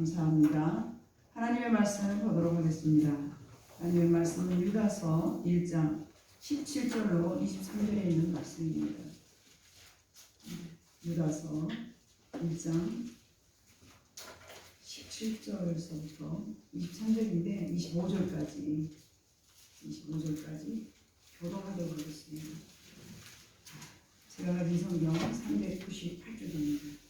감사합니다. 하나님의 말씀을 보도록 하겠습니다. 하나님의 말씀은 유다서 1장 17절로 23절에 있는 말씀입니다. 유다서 1장 17절에서부터 23절인데 25절까지 교독하도록 하겠습니다. 제가 가진 성경 398쪽입니다.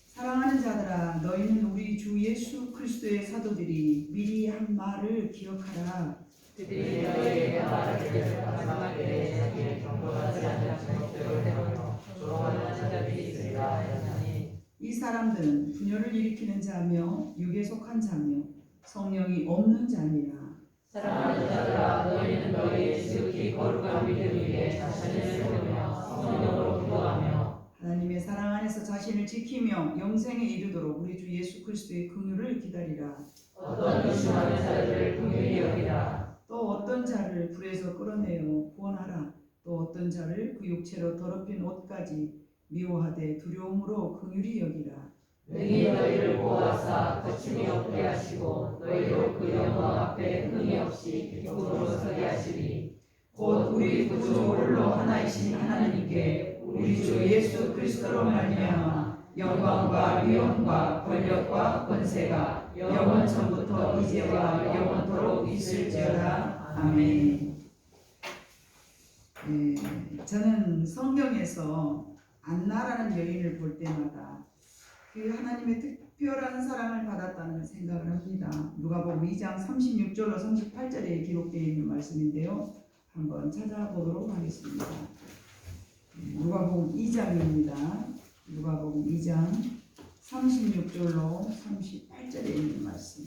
사랑하는 자들아, 너희는 우리 주 예수 그리스도의 사도들이 미리 한 말을 기억하라. 그들이 너희에게 말하기를 마지막 때에 자기의 경고하지 않는 정욕대로 행하며 조롱하는 자들이 있으리라 하였나니, 이 사람들은 분열을 일으키는 자며 육에 속한 자며 성령이 없는 자니라. 사랑하는 자들아, 너희는 너희의 지극히 거룩한 믿음 위에 자신을 세우며 성령으로 기도하며 하나님의 사랑 안에서 자신을 지키며 영생에 이르도록 우리 주 예수 그리스도의 긍휼을 기다리라. 어떤 의심하는 자들을 긍휼히 여기라. 또 어떤 자를 불에서 끌어내어 구원하라. 또 어떤 자를 그 육체로 더럽힌 옷까지 미워하되 두려움으로 긍휼히 여기라. 능히 너희를 보호하사 거침이 없게 하시고 너희로 그 영광 앞에 흠이 없이 기쁨으로 서게 하시리. 곧 우리 구주 홀로 하나이신 하나님께 우리 주 예수 그리스도로 말미암아 영광과 위엄과 권력과 권세가 영원 전부터 이제와 영원토록 있을지어다. 아멘. 저는 성경에서 안나라는 여인을 볼 때마다 그 하나님의 특별한 사랑을 받았다는 생각을 합니다. 누가복음 2장 36절로 38절에 기록되어 있는 말씀인데요. 한번 찾아보도록 하겠습니다. 누가복음 2장입니다. 누가복음 2장 36절로 38절에 있는 말씀.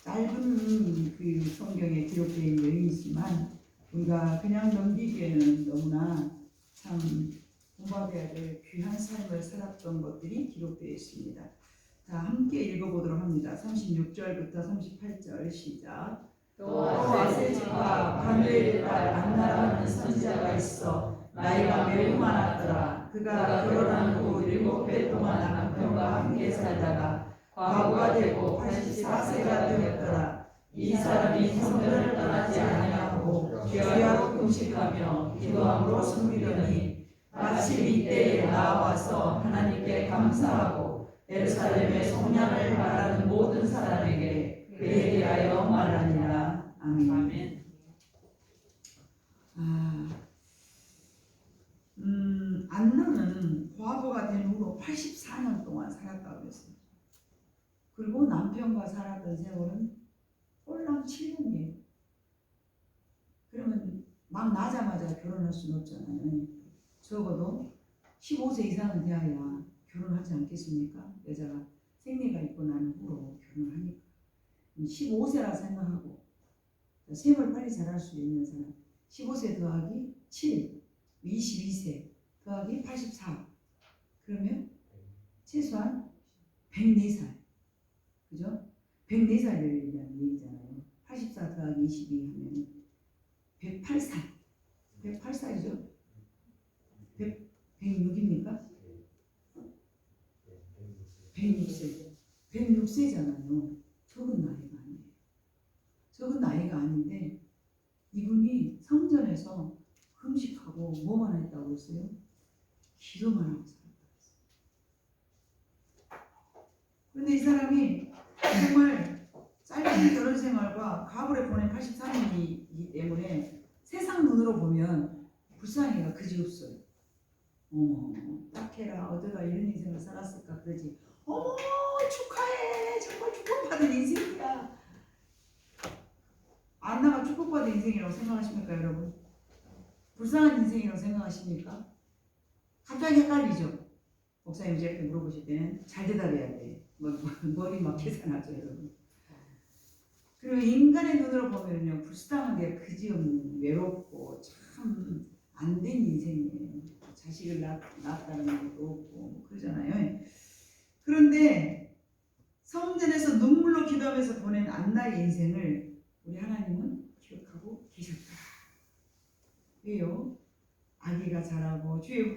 짧은 그 성경에 기록되어 있는 내용이지만 우리가 그냥 넘기기에는 너무나 참 공부해야 될 귀한 삶을 살았던 것들이 기록되어 있습니다. 자, 함께 읽어보도록 합니다. 36절부터 38절 시작. 또 아세집과 바누엘의 딸 안나라는 선지자가 있어 나이가 매우 많았더라. 그가 결혼한 후 7배 동안 남편과 함께 살다가 과부가 되고 84세가 되었더라. 이 사람이 성전을 떠나지 아니하고 죄하고 금식하며 기도함으로 섬기더니 마침 이때에 나와서 하나님께 감사하고 예루살렘의 속량을 바라는 모든 사람에게 그에 대하여 말하니라. 아멘. 안나는 과부가 된 후로 84년 동안 살았다고 했습니다. 그리고 남편과 살았던 세월은 꼴랑 7년이에요. 그러면 막 나자마자 결혼할 수는 없잖아요. 적어도 15세 이상은 돼야 결혼하지 않겠습니까? 여자가 생리가 있고 난 후로 결혼을 하니까. 15세라 생각하고 생을 빨리 자랄 수 있는 사람 15세 더하기 7 22세 더하기 84 그러면 최소한 104살 그죠? 104살이라는 얘기잖아요. 84 더하기 22 하면 108살 108살이죠? 106입니까? 106세 106세잖아요. 적은 나이가 아니에요. 적은 나이가 아닌데 이분이 성전에서 금식하고 뭐만 했다고 했어요? 기도만 하고 살았다고 했어요. 그런데 이 사람이 정말 짧은 결혼 생활과 가불에 보낸 83년이기 때문에 세상 눈으로 보면 불쌍해가 그지없어요. 딱해라 어디가 이런 인생을 살았을까 그러지. 어머 축하해 정말 축복받은 인생이야. 안나가 축복받은 인생이라고 생각하십니까 여러분? 불쌍한 인생이라고 생각하십니까? 갑자기 헷갈리죠. 목사님이 이렇게 물어보실 때는 잘 대답해야 돼. 머리 막 계산하죠 여러분. 그리고 인간의 눈으로 보면요 불쌍한 게 그지없는 외롭고 참 안 된 인생이에요. 자식을 낳았다는 것도 없고 그러잖아요. 그런데 성전에서 눈물로 기도하면서 보낸 안나의 인생을 우리 하나님은 기억하고 계셨다. 왜요? 아기가 자라고 주의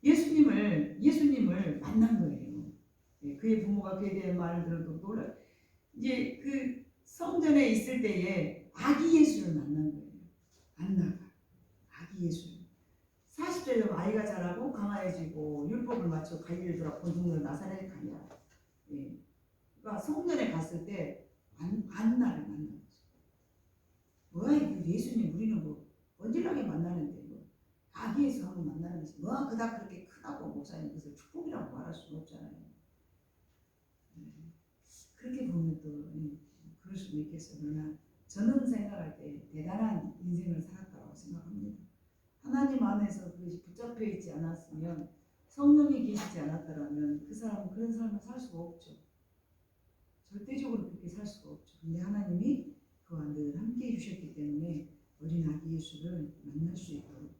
예수님을 만난 거예요. 예, 그의 부모가 그에 대한 말을 들어도 놀라. 이제 그 성전에 있을 때에 아기 예수를 만난 거예요. 안나가 아기 예수. 40절 되면 아이가 자라고 강화해지고 율법을 맞춰 갈릴리 돌아 본성으로 나사렛에 가냐. 예. 그러니까 성전에 갔을 때 안나를 만난 거죠. 뭐야 이 예수님 우리는 뭐 번질나게 만나는데 뭐 아기 예수 한번 만나는 거지. 뭐 그닥 그렇게 크다고 목사님 그것을 축복이라고 말할 수는 없잖아요. 그렇게 보면 또 그럴 수도 있겠어요. 그러나 저는 생각할 때 대단한 인생을 살았다고 생각합니다. 하나님 안에서 그것이 붙잡혀 있지 않았으면 성령이 계시지 않았더라면 그 사람은 그런 삶을 살 수가 없죠. 절대적으로 그렇게 살 수가 없죠. 근데 하나님이 그와 늘 함께 해주셨기 때문에 어린 아기 예수를 만날 수 있도록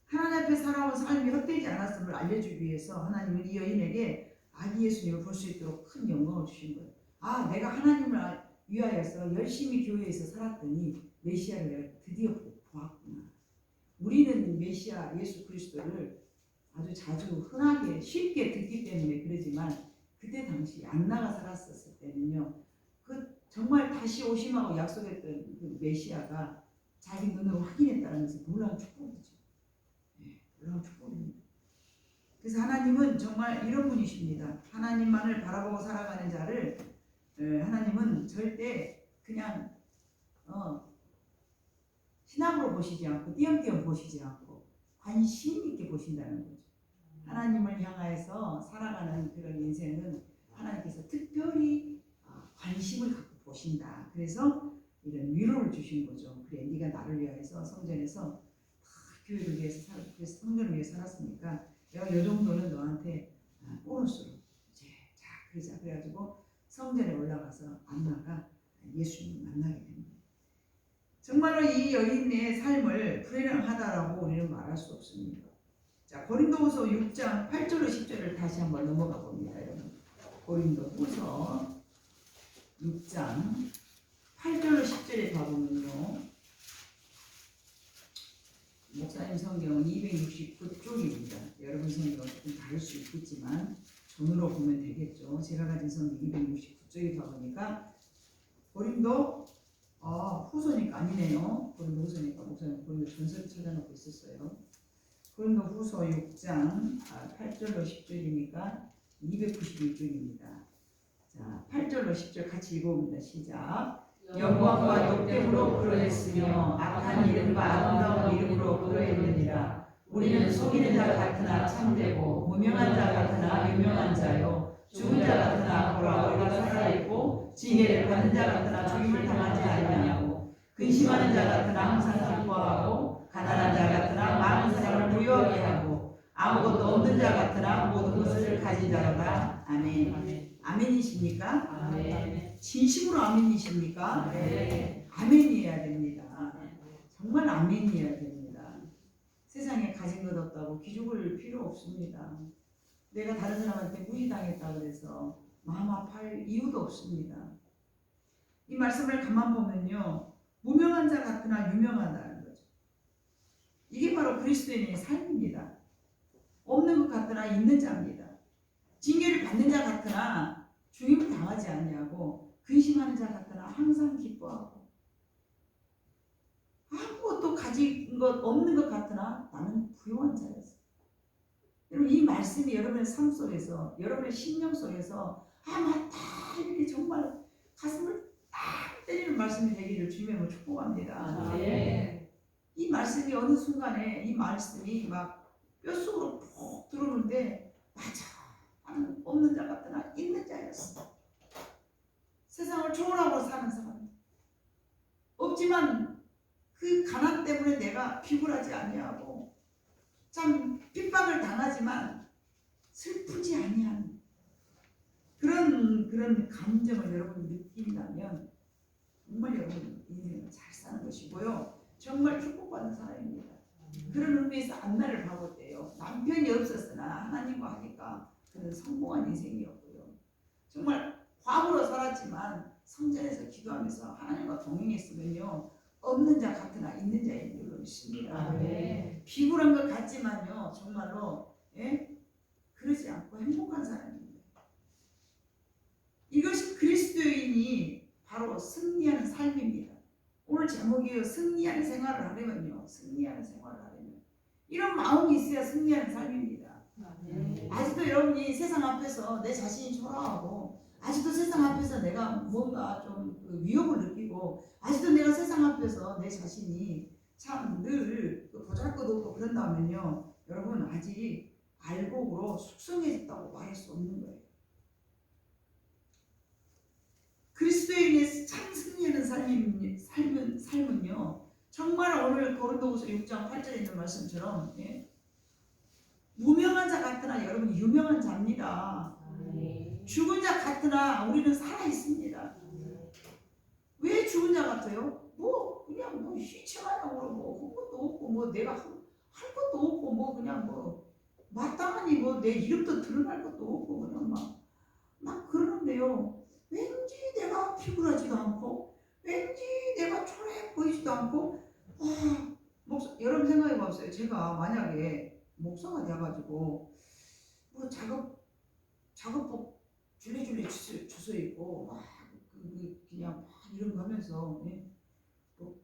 하나님 앞에 살아온 삶이 헛되지 않았음을 알려주기 위해서 하나님은 이 여인에게 아기 예수님을 볼 수 있도록 큰 영광을 주신 거예요. 아, 내가 하나님을 위하여서 열심히 교회에서 살았더니 메시아를 내가 드디어 보았구나. 우리는 메시아 예수 그리스도를 아주 자주 흔하게 쉽게 듣기 때문에 그러지만 그때 당시 안나가 살았었을 때는요. 그 정말 다시 오심하고 약속했던 그 메시아가 자기 눈으로 확인했다는 것은 놀라운 축복이죠. 네, 놀라운 축복입니다. 그래서 하나님은 정말 이런 분이십니다. 하나님만을 바라보고 살아가는 자를 하나님은 절대 그냥 신학으로 보시지 않고 띄엄띄엄 보시지 않고 관심 있게 보신다는 거죠. 하나님을 향하여서 살아가는 그런 인생은 하나님께서 특별히 관심을 갖고 보신다. 그래서 이런 위로를 주신 거죠. 그래, 네가 나를 위하여서 성전에서 교회를 위해서 살고 그래서 성전을 위해 살았으니까 내가 이 정도는 너한테 보너스로 이제 자 그러자 그래가지고 성전에 올라가서 안나가 예수님을 만나게 됩니다. 정말로 이 여인의 삶을 불행하다라고 우리는 말할 수 없습니다. 자, 고린도후서 6장 8절로 10절을 다시 한번 넘어가 봅니다, 여러분. 고린도후서 6장 8절로 10절에 가보면요. 목사님 성경은 269쪽입니다. 여러분 성경은 조금 다를 수 있겠지만 전으로 보면 되겠죠. 제가 가진 성경 269쪽에 가보니까 고린도 후서니까 아니네요. 고린도 후서니까 목사님 고린도 전서를 찾아놓고 있었어요. 고린도 후서 6장 8절로 10절이니까 291쪽입니다. 자, 8절로 10절 같이 읽어봅니다. 시작. 영광과 욕됨으로 그러했으며 악한 이름과 아름다운 이름으로 그러했느니라. 우리는 속이는 자 같으나 참되고 무명한 자 같으나 유명한 자요 죽은 자 같으나 보라 우리가 살아있고 지혜를 받는 자 같으나 죽임을 당하지 아니하고 근심하는 자 같으나 항상 기뻐하고 가난한 자 같으나 많은 사람을 부유하게 하고 아무것도 없는 자 같으나 모든 것을 가진 자로다. 아멘. 아멘이십니까? 아멘. 진심으로 아멘이십니까? 네. 아멘이어야 됩니다. 정말 아멘이어야 됩니다. 세상에 가진 것 없다고 기죽을 필요 없습니다. 내가 다른 사람한테 무시당했다고 해서 마음 아파할 이유도 없습니다. 이 말씀을 가만 보면요. 무명한 자 같으나 유명하다는 거죠. 이게 바로 그리스도인의 삶입니다. 없는 것 같으나 있는 자입니다. 징계를 받는 자 같으나 죽임을 당하지 않냐고 근심하는 자 같으나 항상 기뻐하고 아무것도 가진 것 없는 것 같으나 나는 부유한 자였어. 여러분 이 말씀이 여러분의 삶 속에서 여러분의 심령 속에서 맞다 이렇게 정말 가슴을 딱 때리는 말씀이 되기를 주님의 축복합니다. 네. 이 말씀이 어느 순간에 이 말씀이 막 뼛속으로 푹 들어오는데 맞아. 나는 없는 자 같으나 있는 자였어. 세상을 초월하고 사는 사람. 없지만 그 가난 때문에 내가 비굴하지 아니하고 참 핍박을 당하지만 슬프지 아니한 그런 감정을 여러분이 느낀다면 정말 여러분 인생을 잘 사는 것이고요. 정말 축복받는 사람입니다. 그런 의미에서 안나를 바꿨대요. 남편이 없었으나 하나님과 하니까 그는 성공한 인생이었고요. 정말 과부로 살았지만 성전에서 기도하면서 하나님과 동행했으면요. 없는 자 같으나 있는 자인 줄로 믿습니다. 네. 비굴한 것 같지만요. 정말로 그러지 않고 행복한 사람입니다. 이것이 그리스도인이 바로 승리하는 삶입니다. 오늘 제목이요. 승리하는 생활을 하려면요. 승리하는 생활을 하려면 이런 마음이 있어야 승리하는 삶입니다. 아직도 여러분이 세상 앞에서 내 자신이 초라하고 아직도 세상 앞에서 내가 뭔가 좀그 위협을 느끼고 아직도 내가 세상 앞에서 내 자신이 참 늘 보잘것없고 그런다면요. 여러분 아직 알곡으로 숙성해졌다고 말할 수 없는 거예요. 그리스도인의 참 승리하는 삶은요. 정말 오늘 고린도후서 6장 8절에 있는 말씀처럼 무명한 자 같으나 여러분 유명한 자입니다. 죽은 자 같으나 우리는 살아 있습니다. 왜 죽은 자 같아요? 뭐 그냥 뭐 휘청하냐고 뭐 한 것도 없고 뭐 내가 할 것도 없고 뭐 그냥 뭐 마땅하니 뭐 내 이름도 드러날 것도 없고 그냥 막 그러는데요. 왠지 내가 피곤하지도 않고 왠지 내가 초라해 보이지도 않고 여러분 생각해 보세요. 제가 만약에 목사가 돼가지고 뭐 작업복 줄레줄레 주워 입고 그냥 막 이런 거 하면서 뭐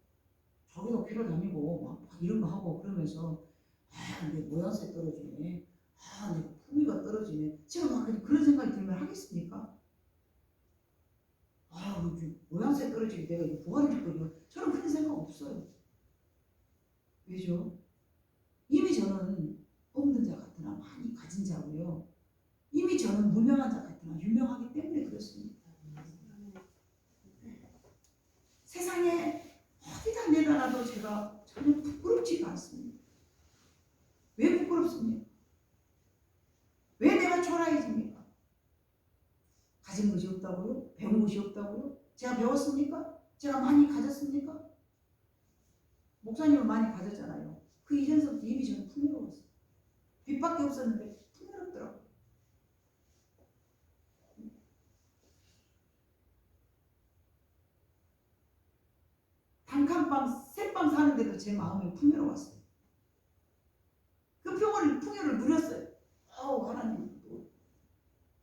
저기도 피러 다니고 막 이런 거 하고 그러면서 내 모양새 떨어지네. 내 품위가 떨어지네. 제가 막 그런 생각이 들면 하겠습니까? 모양새 떨어지게 내가 이거 뭐하는 거냐. 저는 그런 생각 없어요. 왜죠? 이미 저는 없는 자 같으나 많이 가진 자고요. 이미 저는 무명한 자 같으나 유명하기 때문에 그렇습니다. 세상에 어디다 내놔도 제가 전혀 부끄럽지가 않습니다. 왜 부끄럽습니까? 왜 내가 초라해집니까? 가진 것이 없다고요? 배운 것이 없다고요? 제가 배웠습니까? 제가 많이 가졌습니까? 목사님은 많이 가졌잖아요. 그 이전서부터 이미 저는 풍요로웠어요. 빚밖에 없었는데 풍요롭더라고요. 단칸방, 새방 사는데도 제 마음이 풍요로웠어요. 그 풍요를 누렸어요. 하나님.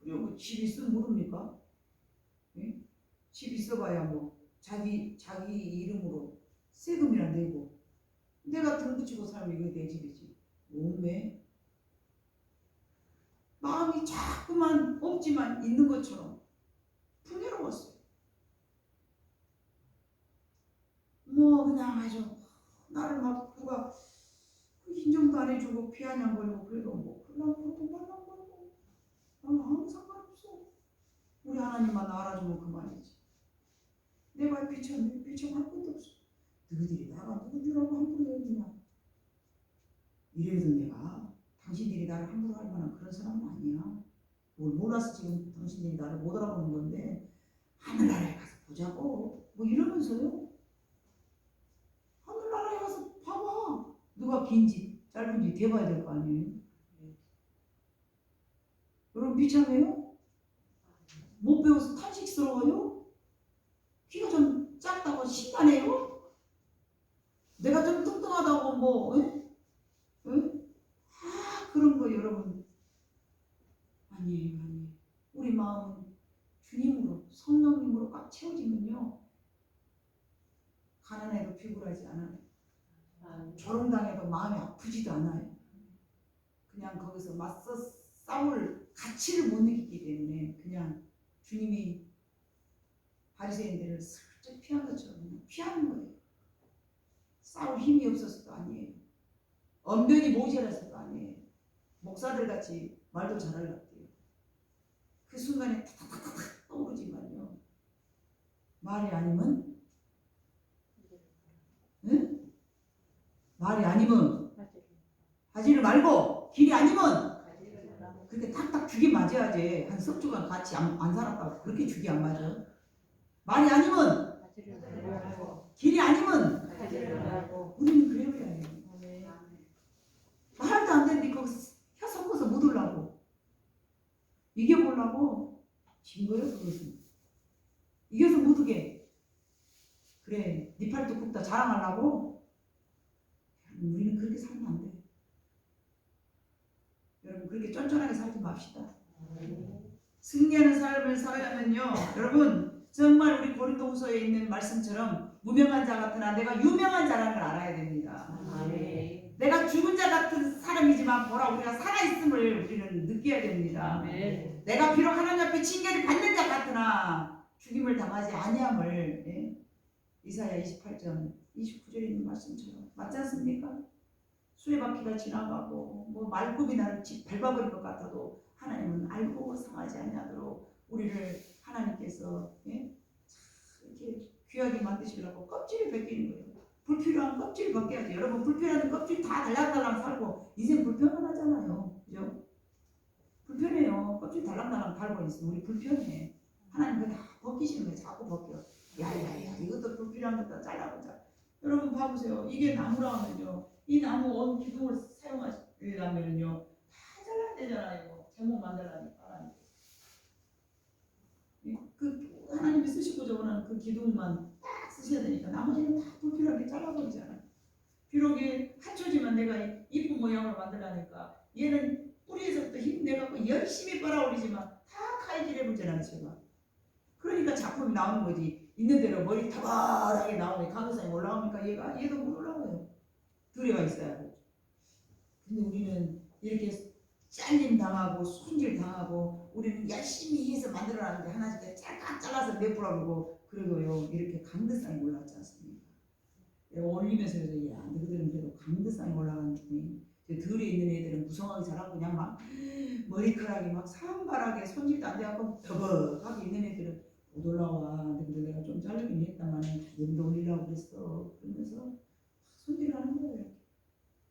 그리고 집 있으면 모릅니까? 예? 집 있어봐야 뭐 자기 이름으로 세금이나 내고 내가 등 붙이고 살면 이거 내 집이지. 몸에 마음이 자꾸만 없지만 있는 것처럼 풍요로웠어요. 뭐 그냥 아주 나를 막 누가 인정도 안 해주고 피아냥거리고 그래도 뭐 그러고 말랑거리고 나는 아무 상관없어. 우리 하나님만 알아주면 그만이지. 내가 비참할 것도 없어. 너희들이 나가 누군 줄 알고 함부로 얘기냐. 이래도 내가 당신들이 나를 함부로 할 만한 그런 사람은 아니야. 뭘 몰라서 지금 당신들이 나를 못 알아보는 건데 하늘나라에 가서 보자고 뭐 이러면서요. 하늘나라에 가서 봐봐. 누가 긴지 짧은지 대봐야 될 거 아니에요. 여러분 비참해요? 못 배워서 탄식스러워요? 키가 좀 작다고 신나네요? 내가 좀 뚱뚱하다고 뭐 그런 거 여러분 아니에요. 우리 마음은 주님으로 성령님으로 꽉 채워지면요 가난해도 비굴하지 않아요. 조롱당해도 마음이 아프지도 않아요. 그냥 거기서 맞서 싸울 가치를 못 느끼기 때문에 그냥 주님이 바리새인들을 슬쩍 피한 것처럼 그냥 피하는 거예요. 싸울 힘이 없어서도 아니에요. 언변이 모자라서도 아니에요. 목사들 같이 말도 잘하려고요. 그 순간에 타타타타 떠오르지만요. 말이 아니면 말이 아니면 하지를 말고 길이 아니면 그렇게 탁탁 죽이 맞아야지. 한 석 주간 같이 안 살았다고 그렇게 죽이 안 맞아. 말이 아니면 길이 아니면 우리는 그래야 해요. 말도 안 되는데 거기서 혀 섞어서 묻으려고 이겨보려고 진 거예요. 그것은 이겨서 묻게 그래 네 팔뚝 굽다 자랑하려고. 우리는 그렇게 살면 안 돼. 여러분 그렇게 쫀쫀하게 살지 맙시다. 승리하는 삶을 살아가면요, 여러분 정말 우리 고린도후서에 있는 말씀처럼 무명한 자 같으나 내가 유명한 자라는 걸 알아야 됩니다. 아멘. 내가 죽은 자 같은 사람이지만 보라 우리가 살아있음을 우리는 느껴야 됩니다. 아멘. 내가 비록 하나님 앞에 징계를 받는 자 같으나 죽임을 당하지 아니함을, 예? 이사야 28장 29절에 있는 말씀처럼 맞지 않습니까? 수레바퀴가 지나가고 뭐 말굽이 나를 밟아버릴 것 같아도 하나님은 알고 상하지 아니하도록 우리를 하나님께서, 예? 이렇게 귀하게 만드시려고 껍질을 벗기는 거예요. 불필요한 껍질 벗겨야죠. 여러분 불필요한 껍질 다 달랑달랑 살고 인생 불편하잖아요. 그죠? 불편해요. 껍질 달랑달랑 달고 있으면 우리 불편해. 하나님 그거 다 벗기시는 거예요. 자꾸 벗겨. 야야야 이것도 불필요한 것도 잘라보자. 여러분 봐보세요. 이게 나무라면요. 이 나무 원 기둥을 사용하려면요. 다 잘라야 되잖아요. 제목 만들라니까 하나님께서. 그 하나님이 쓰시고 저거는 그 기둥만 딱 쓰셔야 되니까 나머지는 다 불필요하게 잘라버리잖아요. 비록 이 합쳐지만 내가 이쁜 모양으로 만들라니까 얘는 뿌리에서부터 힘내갖고 열심히 빨아올리지만 다 칼질해보잖아요 제가. 그러니까 작품이 나오는 거지. 있는 대로 머리 타발하게 나오면 강도상에 올라오니까 얘도 못 올라와요. 두레가 있어야 돼. 근데 우리는 이렇게 잘림 당하고 손질 당하고 우리는 열심히 해서 만들어놨는데 하나씩 짤깍 잘라서 내뿌라고 그래도요 이렇게 강도상에 올라왔지 않습니까? 내가 올리면서 그래서 야 너희들은 그래도 강도상에 올라가는 중에 들에 있는 애들은 무성하게 자라고 그냥 막 머리카락이 막 산발하게 손질도 안 돼갖고 더벅하게 있는 애들은 못 올라와. 근데 내가 좀 자르긴 했다만 너희도 올리려고 그랬어. 그러면서 손질을 하는 거예요.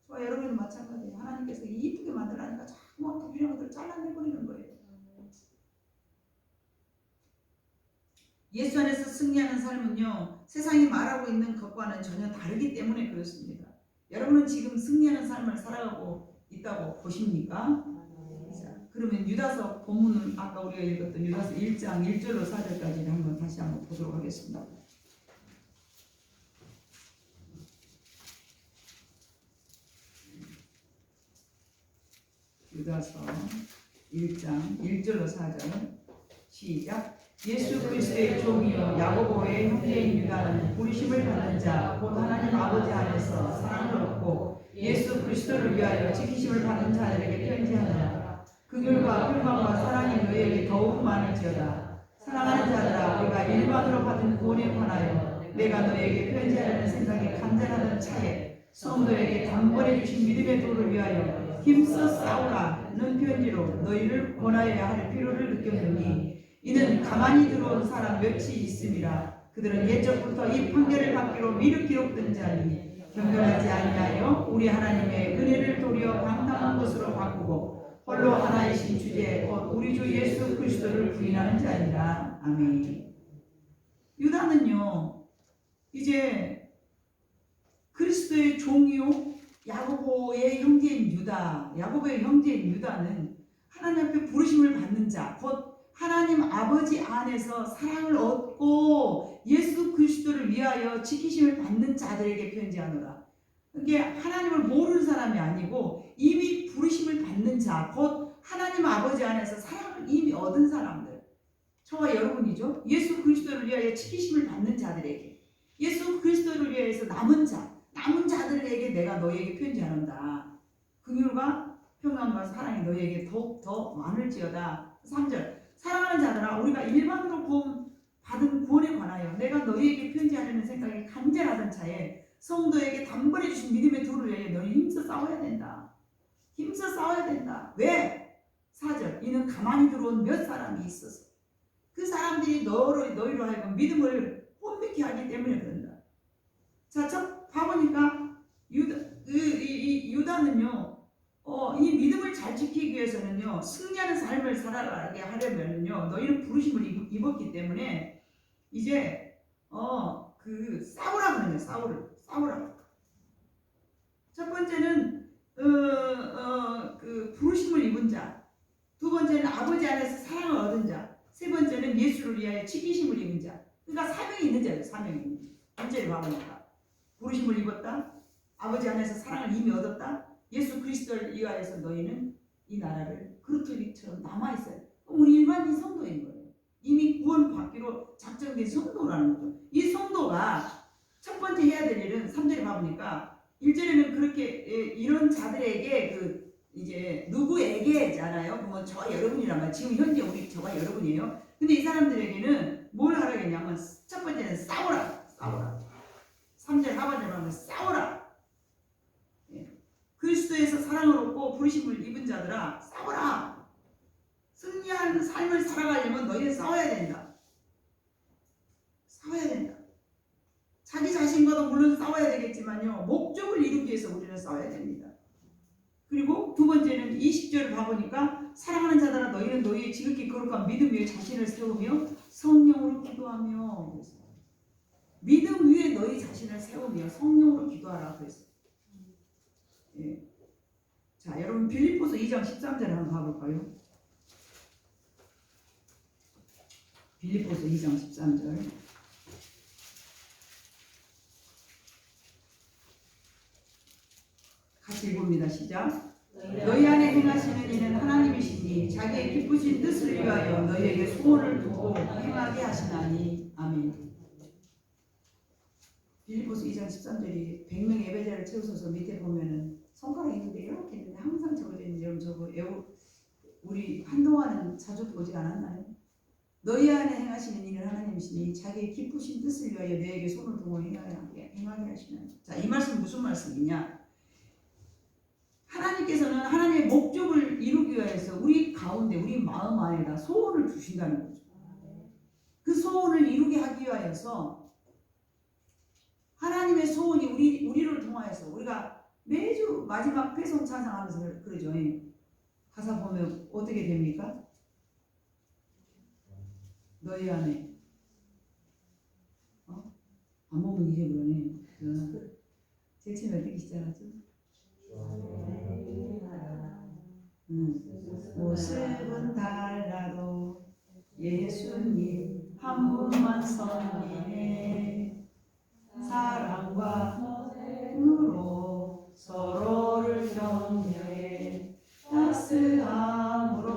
저와 여러분은 마찬가지예요. 하나님께서 이쁘게 만들라니까 자꾸 불필요한 것들을 잘라내버리는 거예요. 예수 안에서 승리하는 삶은요 세상이 말하고 있는 것과는 전혀 다르기 때문에 그렇습니다. 여러분은 지금 승리하는 삶을 살아가고 있다고 보십니까? 자, 그러면 유다서 본문을 아까 우리가 읽었던 유다서 1장 1절로 4절까지를 한번 다시 한번 보도록 하겠습니다. 유다서 1장 1절로 4절 시작. 예수 그리스도의 종이요 야고보의 형제인 유다는 부르심을 받는 자 곧 하나님 아버지 안에서 사랑을 얻고 예수 그리스도를 위하여 지키심을 받는 자들에게 편지하노라. 그 결과 평강과 사랑이 너희에게 더욱 많을지어다. 사랑하는 자들아 우리가 일반으로 받은 구원에 관하여 내가 너희에게 편지하려는 생각이 간절하던 차에 성도에게 단번에 주신 믿음의 도를 위하여 힘써 싸우라는 편지로 너희를 권하여야 할 필요를 느꼈느니 이는 가만히 들어온 사람 몇이 있음이라. 그들은 옛적부터 이 판결을 받기로 미리 기록된 자니 경건하지 아니하여 우리 하나님의 은혜를 도리어 방탕한 것으로 바꾸고 홀로 하나이신 주제 곧 우리 주 예수 그리스도를 부인하는 자니라. 아멘. 유다는요 이제 그리스도의 종이요 야고보의 형제인 유다, 야고보의 형제인 유다는 하나님 앞에 부르심을 받는 자, 곧 하나님 아버지 안에서 사랑을 얻고 예수 그리스도를 위하여 지키심을 받는 자들에게 편지하노라. 이게 하나님을 모르는 사람이 아니고 이미 부르심을 받는 자, 곧 하나님 아버지 안에서 사랑을 이미 얻은 사람들, 저와 여러분이죠. 예수 그리스도를 위하여 지키심을 받는 자들에게, 예수 그리스도를 위하여서 남은 자들에게 내가 너희에게 편지하는다. 긍휼과 평강과 사랑이 너희에게 더욱 더 많을지어다. 3절. 사랑하는 자들아 우리가 일반으로 받은 구원에 관하여 내가 너희에게 편지하려는 생각이 간절하던 차에 성도에게 단번에 주신 믿음의 도를 위해 너희 힘써 싸워야 된다. 힘써 싸워야 된다. 왜? 4절. 이는 가만히 들어온 몇 사람이 있어서 그 사람들이 너희로 하여금 믿음을 혼미케 하기 때문에 그런다. 자, 봐보니까 유다는요 이 믿음을 잘 지키기 위해서는요 승리하는 삶을 살아가게 하려면요 너희는 부르심을 입었기 때문에 이제 그 싸우라 그러네. 싸우라. 첫 번째는 그 부르심을 입은 자, 두 번째는 아버지 안에서 사랑을 얻은 자, 세 번째는 예수를 위하여 지키심을 입은 자. 그러니까 사명이 있는 자예요. 사명이 있는 자. 문제를 봐보니까 부르심을 입었다, 아버지 안에서 사랑을 이미 얻었다, 예수 그리스도를 위하여서 너희는 이 나라를 그루터기처럼 남아있어요. 우리 일반인 성도인 거예요. 이미 구원받기로 작정된 성도라는 거죠. 이 성도가 첫 번째 해야 될 일은 3절에 봐보니까 1절에는 그렇게 이런 자들에게 그 이제 누구에게잖아요. 그러면 저와 여러분이란 말. 지금 현재 우리 저와 여러분이에요. 근데 이 사람들에게는 뭘 하라겠냐면 첫 번째는 싸우라. 3절 하반절 보면 싸우라. 그리스도에서 사랑을 얻고 부르심을 입은 자들아 싸우라. 승리하는 삶을 살아가려면 너희는 싸워야 된다. 싸워야 된다. 자기 자신과도 물론 싸워야 되겠지만요. 목적을 이루기 위해서 우리는 싸워야 됩니다. 그리고 두 번째는 20절을 봐보니까 사랑하는 자들아 너희는 너희의 지극히 거룩한 믿음 위에 자신을 세우며 성령으로 기도하며 그래서 믿음 위에 너희 자신을 세우며 성령으로 기도하라 그랬어요. 예. 자, 여러분 빌립보서 2장 13절 한번 봐볼까요? 빌립보서 2장 13절 같이 읽습니다. 시작. 너희 안에 행하시는 이는 하나님이시니 자기의 기쁘신 뜻을 위하여 너희에게 소원을 두고 행하게 하시나니. 아멘. 빌립보서 2장 13절이 100명 예배자를 채우셔서 밑에 보면은 손가락이 있는데 이렇게 있는데 항상 적어져 있는 여러분 저거 우리 한동안은 자주 보지 않았나요? 너희 안에 행하시는 이는 하나님이시니 자기의 기쁘신 뜻을 위하여 너희에게 손을 두고 행하게 하시나니. 자, 이 말씀은 무슨 말씀이냐? 하나님께서는 하나님의 목적을 이루기 위해서 우리 가운데 우리 마음 안에다 소원을 두신다는 거죠. 그 소원을 이루게 하기 위하여서 하나님의 소원이 우리를 통하여서 우리가 매주 마지막 패송 찬양하면서 그러죠. 가사 보면 어떻게 됩니까? 너희 안에 안 보면 잊어버리네. 제일 처음에 어떻게 시작하죠? 모습은 달라도 예수님 한 분만 선이네. 사랑과 으로 서로를 격려해 따스함으로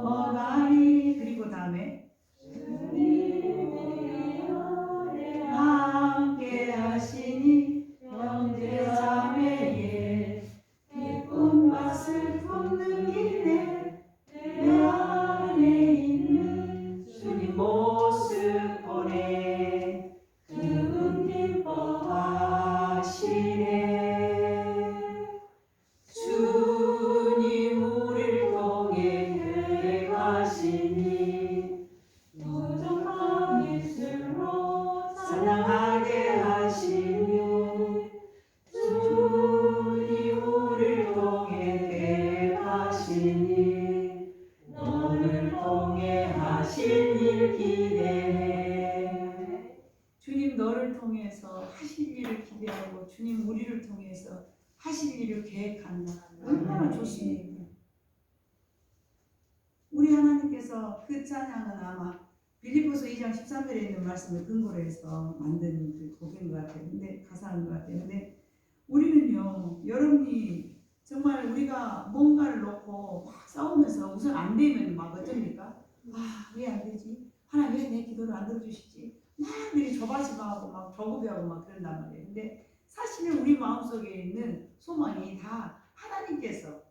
어가니. 그리고 다음에 함께 하시니 형제 자매의 기쁨과 슬픔 느끼네. 내 안에 있는 주님 모습 보내 그분 기뻐하시네. 주님 우리를 통해 계획하시니 부족한 입술로 사랑하게 하시니 주님 우리를 통해 계획하시니 너를 통해 하실 일 기대해. 주님 너를 통해서 하실 일을 기대하고 주님 우리를 통해서 하실 일을 계획한다. 얼마나 좋습니까? 우리 하나님께서 그 찬양은 아마 빌립보서 2장 13절에 있는 말씀을 근거로 해서 만든 그 곡인 것 같아요. 근데 가사인 것 같아요. 근데 우리는요, 여러분이 정말 우리가 뭔가를 놓고 막 싸우면서 우선 안 되면 막 어쩝니까? 왜 안 되지? 하나님 왜 내 기도를 안 들어주시지? 막 이렇게 조바심하고 막 조급해하고 막 그런단 말이에요. 근데 사실은 우리 마음속에 있는 소망이 다 하나님께서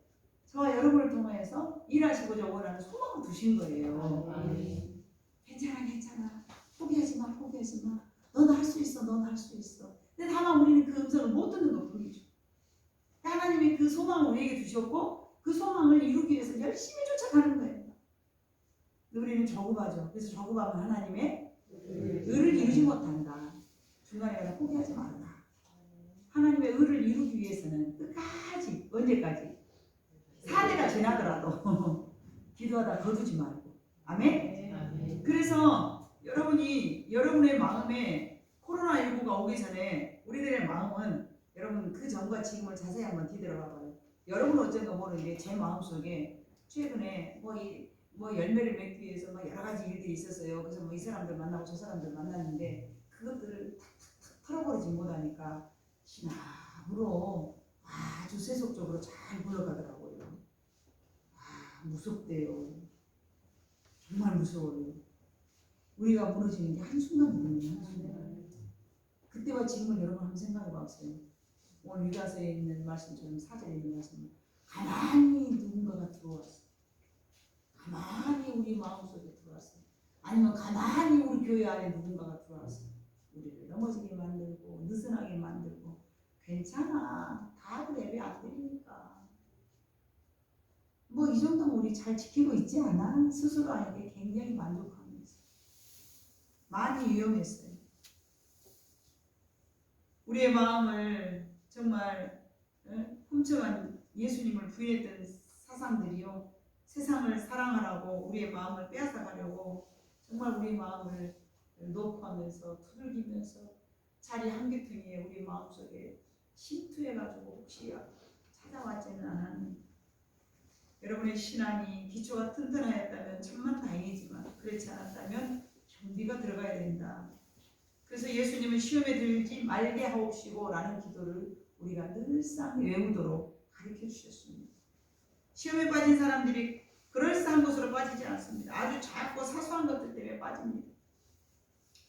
저와 여러분을 통해서 일하시고자 원하는 소망을 두신 거예요. 괜찮아. 포기하지 마. 너는 할 수 있어. 근데 다만 우리는 그 음성을 못 듣는 것 뿐이죠. 하나님이 그 소망을 우리에게 주셨고 그 소망을 이루기 위해서 열심히 쫓아가는 거예요. 우리는 저급하죠. 그래서 저급하면 하나님의 의를 이루지 못한다. 중간에 가서 포기하지 말아라. 하나님의 의를 이루기 위해서는 끝까지, 언제까지? 4대가 지나더라도 기도하다 거두지 말고. 아멘? 그래서 여러분의 마음에 코로나19가 오기 전에 우리들의 마음은 여러분 그 전과 지금을 자세히 한번 뒤돌아봐 봐요. 여러분은 어쩐가 모르는데 제 마음속에 최근에 뭐 열매를 맺기 위해서 막 여러 가지 일들이 있었어요. 그래서 뭐 이 사람들 만나고 저 사람들 만났는데 그것들을 탁 털어버리지 못하니까 신압으로 아주 세속적으로 잘 굴러가더라고요. 무섭대요. 정말 무서워요. 우리가 무너지는 게 한순간이거든요. 한순간. 그때와 지금을 여러분 한번 생각해 보세요. 오늘 유다서에 있는 말씀처럼 4절에 있는 말씀, 가만히 누군가가 들어왔어. 가만히 우리 마음속에 들어왔어. 아니면 가만히 우리 교회 안에 누군가가 들어왔어. 우리를 넘어지게 만들고 느슨하게 만들고, 괜찮아, 다들 예배 안 드리니까 뭐 이 정도면 우리 잘 지키고 있지 않아? 스스로에게 굉장히 만족하고 있어요. 많이 위험했어요. 우리의 마음을 정말 훔쳐간 예수님을 부인했던 사상들이요, 세상을 사랑하라고 우리의 마음을 빼앗아가려고 정말 우리의 마음을 녹화하면서 두들기면서 자리 한 귀퉁이에 우리 마음속에 침투해가지고 혹시 찾아왔지는 않았는데, 여러분의 신앙이 기초가 튼튼하였다면 천만 다행이지만 그렇지 않았다면 경비가 들어가야 된다. 그래서 예수님은 시험에 들지 말게 하옵시고 라는 기도를 우리가 늘상 외우도록 가르쳐 주셨습니다. 시험에 빠진 사람들이 그럴싸한 것으로 빠지지 않습니다. 아주 작고 사소한 것들 때문에 빠집니다.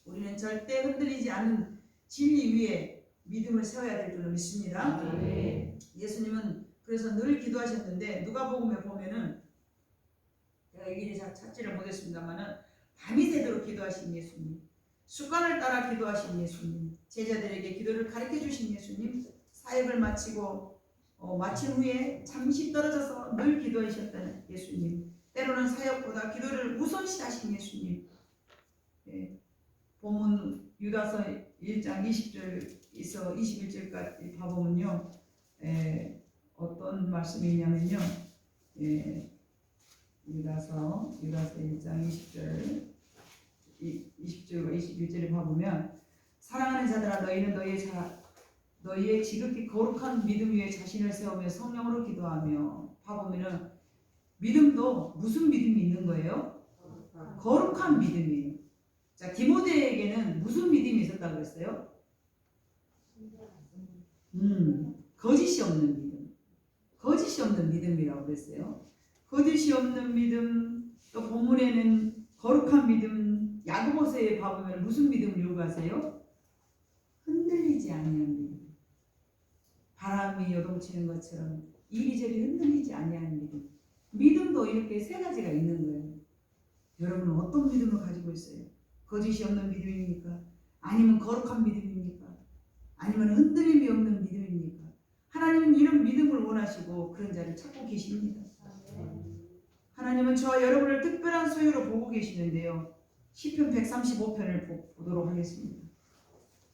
우리는 절대 흔들리지 않는 진리 위에 믿음을 세워야 될 줄로 믿습니다. 예수님은 그래서 늘 기도하셨는데, 누가복음에 보면은, 제가 일일이 찾지를 못했습니다만은, 밤이 새도록 기도하신 예수님, 습관을 따라 기도하신 예수님, 제자들에게 기도를 가르쳐 주신 예수님, 사역을 마치고 마친 후에 잠시 떨어져서 늘 기도하셨던 예수님, 때로는 사역보다 기도를 우선시하신 예수님. 본문 유다서 1장 20절에서 21절까지 봐보면요, 어떤 말씀이 있냐면요, 유다서 1장 20절과 21절에 봐보면, 사랑하는 자들아, 너희는 너희의 지극히 거룩한 믿음 위에 자신을 세우며 성령으로 기도하며. 봐보면은 믿음도 무슨 믿음이 있는 거예요? 거룩한 믿음이에요. 자, 디모데에게는 무슨 믿음이 있었다고 그랬어요? 거짓이 없는 믿음. 거짓이 없는 믿음이라고 그랬어요. 거짓이 없는 믿음, 또 본문에는 거룩한 믿음, 야고보서에 봐보면 무슨 믿음을 요구하세요? 흔들리지 아니하는 믿음. 바람이 요동치는 것처럼 이리저리 흔들리지 아니하는 믿음. 믿음도 이렇게 세 가지가 있는 거예요. 여러분은 어떤 믿음을 가지고 있어요? 거짓이 없는 믿음입니까? 아니면 거룩한 믿음입니까? 아니면 흔들림이 없는 믿음입니까? 하나님은 이런 믿음을 원하시고 그런 자를 찾고 계십니다. 하나님은 저와 여러분을 특별한 소유로 보고 계시는데요, 시편 135편을 보도록 하겠습니다.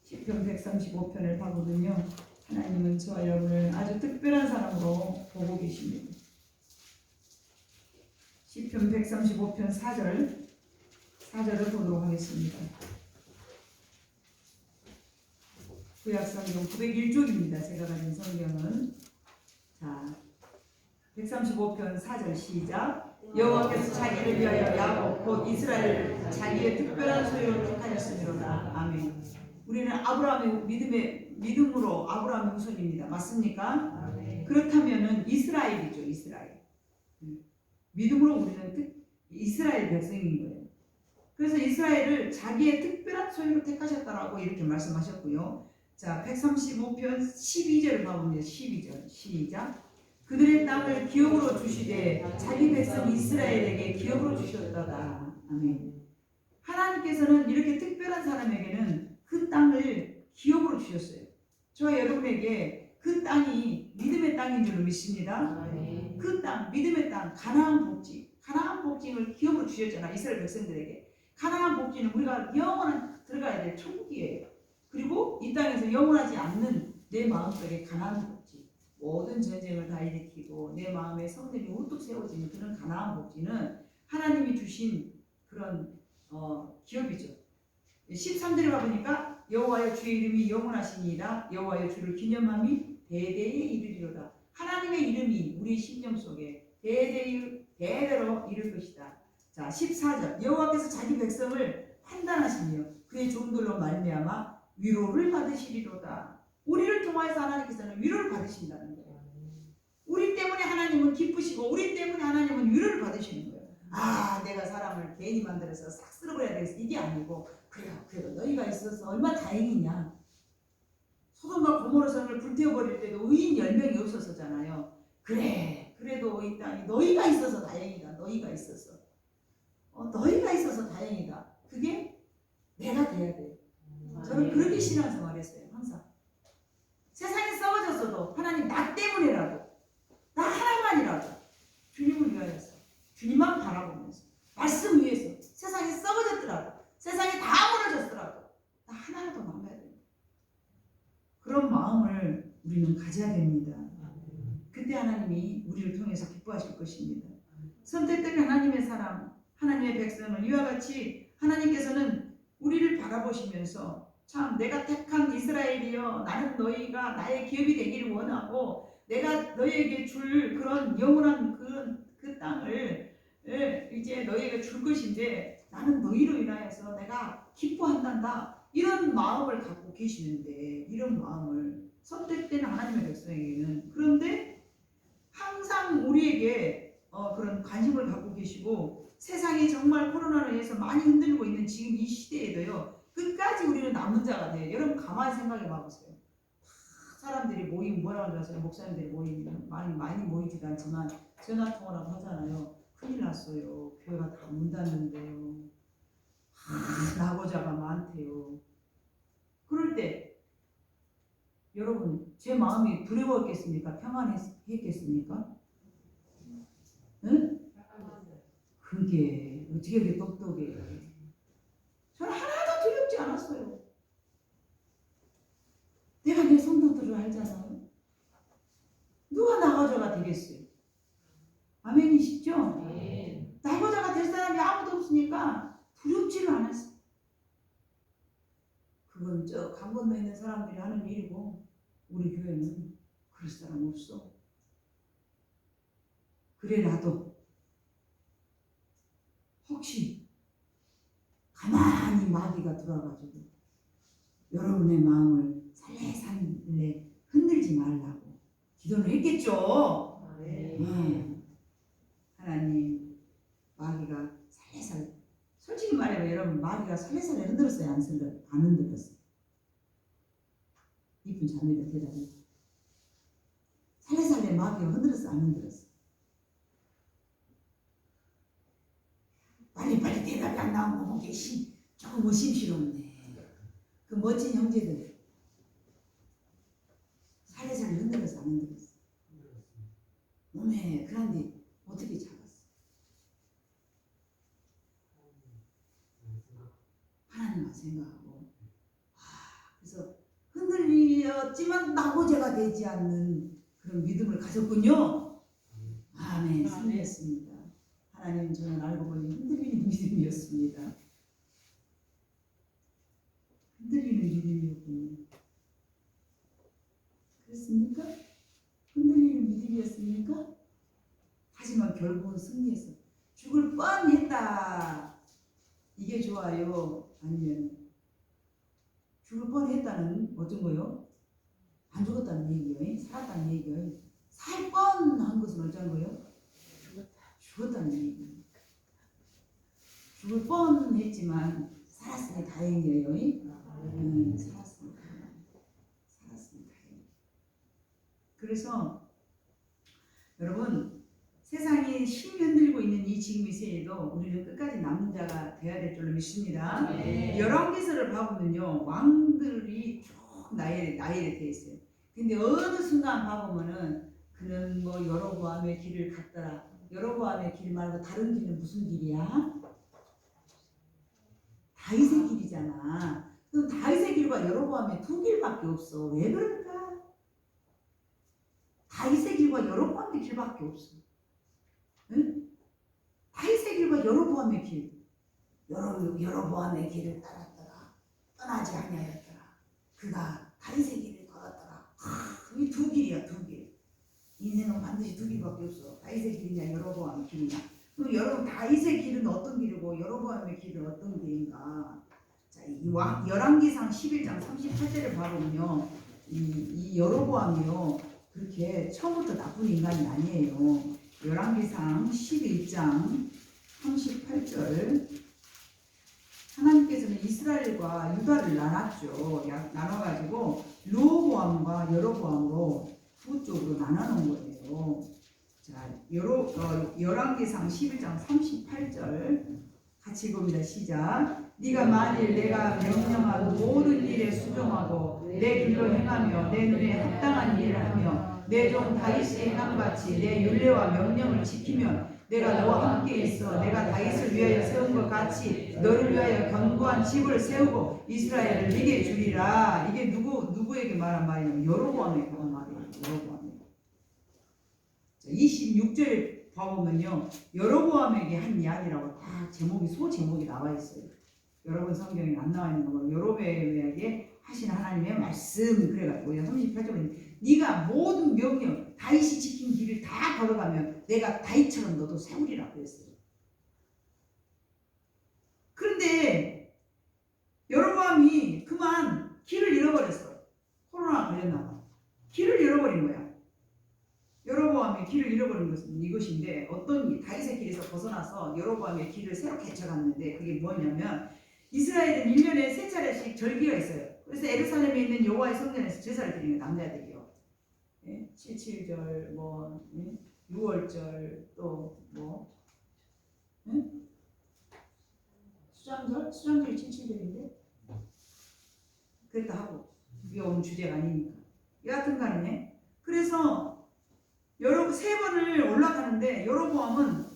시편 135편을 봐보면요, 하나님은 저와 여러분을 아주 특별한 사람으로 보고 계십니다. 시편 135편 4절을 보도록 하겠습니다. 구약성경 901쪽입니다. 제가 가진 성경은. 자, 135편 4절 시작. 여호와께서 자기를 위하여 야곱 곧 이스라엘을 자기의 특별한 소유로 택하셨으므로다. 아멘. 우리는 아브라함의 믿음으로 아브라함의 후손입니다. 맞습니까? 그렇다면은 이스라엘이죠. 이스라엘. 믿음으로 우리는 이스라엘 백성인 거예요. 그래서 이스라엘을 자기의 특별한 소유로 택하셨다라고 이렇게 말씀하셨고요. 자, 135편 12절을 봐보면 12절 시작. 그들의 땅을 기업으로 주시되 자기 백성 이스라엘에게 기업으로 주셨다다. 아멘. 하나님께서는 이렇게 특별한 사람에게는 그 땅을 기업으로 주셨어요. 저와 여러분에게 그 땅이 믿음의 땅인 줄 믿습니다. 아멘. 그 땅, 믿음의 땅, 가나안 복지를 기업으로 주셨잖아. 이스라엘 백성들에게. 가나안 복지는 우리가 영원한 들어가야 될 천국이에요. 그리고 이 땅에서 영원하지 않는 내 마음속에 가나안 복지, 모든 전쟁을 다 일으키고 내 마음에 성전이 우뚝 세워지는 그런 가나안 복지는 하나님이 주신 그런 기업이죠. 13절에 봐보니까 여호와의 주의 이름이 영원하시니이다. 여호와의 주를 기념함이 대대에 이르리로다. 하나님의 이름이 우리 심령 속에 대대로 이룰 것이다. 자, 14절. 여호와께서 자기 백성을 판단하시며 그의 종들로 말미암아 위로를 받으시리로다. 우리를 통하여서 하나님께서는 위로를 받으신다는 거예요. 우리 때문에 하나님은 기쁘시고 우리 때문에 하나님은 위로를 받으시는 거예요. 아 내가 사람을 괜히 만들어서 싹 쓸어버려야 되겠어 이게 아니고 그래요 그래도 너희가 있어서 얼마나 다행이냐. 소돔과 고모라 성을 불태워버릴 때도 의인 10명이 없었잖아요. 그래 그래도 이 땅이 너희가 있어서 다행이다. 너희가 있어서 너희가 있어서 다행이다. 그게 내가 돼야 돼. 저는 그렇게 신앙생활 했어요. 항상 세상이 썩어졌어도 하나님 나 때문에라도 나 하나만이라도 주님을 위하여서 주님만 바라보면서 말씀 위해서 세상이 썩어졌더라도 세상이 다 무너졌더라도 나 하나라도 남아야 됩니다. 그런 마음을 우리는 가져야 됩니다. 그때 하나님이 우리를 통해서 기뻐하실 것입니다. 선택된 하나님의 사람 하나님의 백성을 이와 같이 하나님께서는 우리를 바라보시면서 참 내가 택한 이스라엘이여 나는 너희가 나의 기업이 되기를 원하고 내가 너희에게 줄 그런 영원한 그 땅을 이제 너희에게 줄 것인데 나는 너희로 인하여서 내가 기뻐한단다. 이런 마음을 갖고 계시는데 이런 마음을 선택된 하나님의 백성에게는 그런데 항상 우리에게 그런 관심을 갖고 계시고 세상이 정말 코로나로 인해서 많이 흔들리고 있는 지금 이 시대에도요 끝까지 우리는 남은 자가 돼요. 여러분 가만히 생각해 봐보세요. 사람들이 모이면 뭐라고 그러세요? 목사님들이 모이면 많이 모이지도 않지만 전화 통화라고 하잖아요. 큰일 났어요. 교회가 다 문 닫는데요. 낙오자가 많대요. 그럴 때 여러분 제 마음이 두려웠겠습니까? 평안했겠습니까? 응? 그게 어떻게 그렇게 똑똑해. 저는 하나도 두렵지 않았어요. 내가 내 성도들을 알잖아요. 누가 나가자가 되겠어요? 아멘이시죠? 네. 나가자가 될 사람이 아무도 없으니까 두렵지를 않았어요. 그건 저 강 건너에 있는 사람들이 하는 일이고 우리 교회는 그럴 사람 없어. 그래 나도 혹시 가만히 마귀가 들어와가지고 여러분의 마음을 살래살래 흔들지 말라고 기도를 했겠죠. 네. 하나님 마귀가 살래살래 솔직히 말해봐 여러분 마귀가 살래살래 흔들었어요? 안 흔들었어요? 이쁜 자매들 대답해. 살래살래 마귀가 흔들었어? 안 흔들었어? 빨리빨리 대답이 안 나온 거 보기 조금 의심스럽네. 그 멋진 형제들 살래살래 흔들었어? 안 흔들었어? 몸에 그런데 어떻게 잡았어? 하나님만 생각하고 그래서 흔들렸지만 낙오제가 되지 않는 그런 믿음을 가졌군요. 아멘. 승리했습니다. 하나님 저는 알고 보니 흔들리는 믿음이었습니다. 흔들리는 믿음이었군요. 그렇습니까? 흔들리는 믿음이었습니까? 하지만 결국은 승리했어. 죽을 뻔했다. 이게 좋아요? 아니면 죽을 뻔했다는 어떤 거요? 안 죽었다는 얘기요? 살았다는 얘기요? 살 뻔한 것은 어떤 거요? 죽었다는 얘기. 죽을 뻔했지만 살았으니 다행이에요. 살았으니 다행. 그래서 여러분 세상이 힘이 흔들고 있는 이 지금 이 시대에도 우리는 끝까지 남는 자가 되어야 될 줄로 믿습니다. 네. 열왕기서를 봐보면요 왕들이 쭉 나열에 되어 있어요. 근데 어느 순간 봐보면은 그는 뭐 여로보암의 길을 갔더라. 여로보암의 길 말고 다른 길은 무슨 길이야? 다윗의 길이잖아. 그럼 다윗의 길과 여로보암의 두 길밖에 없어. 왜 그럴까? 다윗의 길과 여로보암의 길밖에 없어. 응? 다윗의 길과 여로보암의 길. 여로보암의 길을 따랐더라. 떠나지 아니하였더라. 그가 다윗의 길을 걸었더라. 이 두 길이야, 두 길. 인생은 반드시 두 길밖에 없어. 다윗의 길이냐 여로보암의 길이냐. 그럼 여러분 다윗의 길은 어떤 길이고 여로보암의 길은 어떤 길인가? 자, 이 열왕기상 11장 38절을 봐보면요, 이 여로보암이요 그렇게 처음부터 나쁜 인간이 아니에요. 열왕기상 11장 38절 하나님께서는 이스라엘과 유다를 나눴죠. 나눠가지고 르호보암과 여로보암으로 두 쪽으로 나눠놓은 거예요. 자, 열왕기상 11장 38절 같이 읽습니다. 시작. 네가 만일 내가 명령한 모든 일에 순종하고 내 길로 행하며 내 눈에 합당한 일을 하며 내 종 다윗이 행함같이 내 율례와 명령을 지키면 내가 너와 함께 있어 내가 다윗을 위하여 세운 것 같이 너를 위하여 견고한 집을 세우고 이스라엘을 네게 주리라. 이게 누구에게 말한 말이냐면 여로보암에게 말한 말이에요. 여로보암에게. 26절 봐보면요, 여로보암에게 한 이야기라고 다 제목이 소제목이 나와 있어요. 여러분 성경에 안 나와 있는 거 여로보암에게 하신 하나님의 말씀. 그래가지고 38절에 네가 모든 명령 다윗이 지킨 길을 다 걸어가면 내가 다윗처럼 너도 세우리라 그랬어요. 그런데 여로보암이 그만 길을 잃어버렸어. 코로나 걸렸나 봐. 길을 잃어버린 거야. 여로보암의 길을 잃어버린 것은 이것인데, 어떤 다윗의 길에서 벗어나서 여로보암의 길을 새로 개척했는데, 그게 뭐냐면 이스라엘은 1년에 3차례씩 절기가 있어요. 그래서 예루살렘에 있는 여호와의 성전에서 제사를 드리는 남자들이요. 77절, 6월절, 또 수장절? 수장절이 77절인데? 그랬다 하고, 우리가 오늘 주제가 아니니까. 여하튼 간에, 그래서 세 번을 올라가는데 여로보암은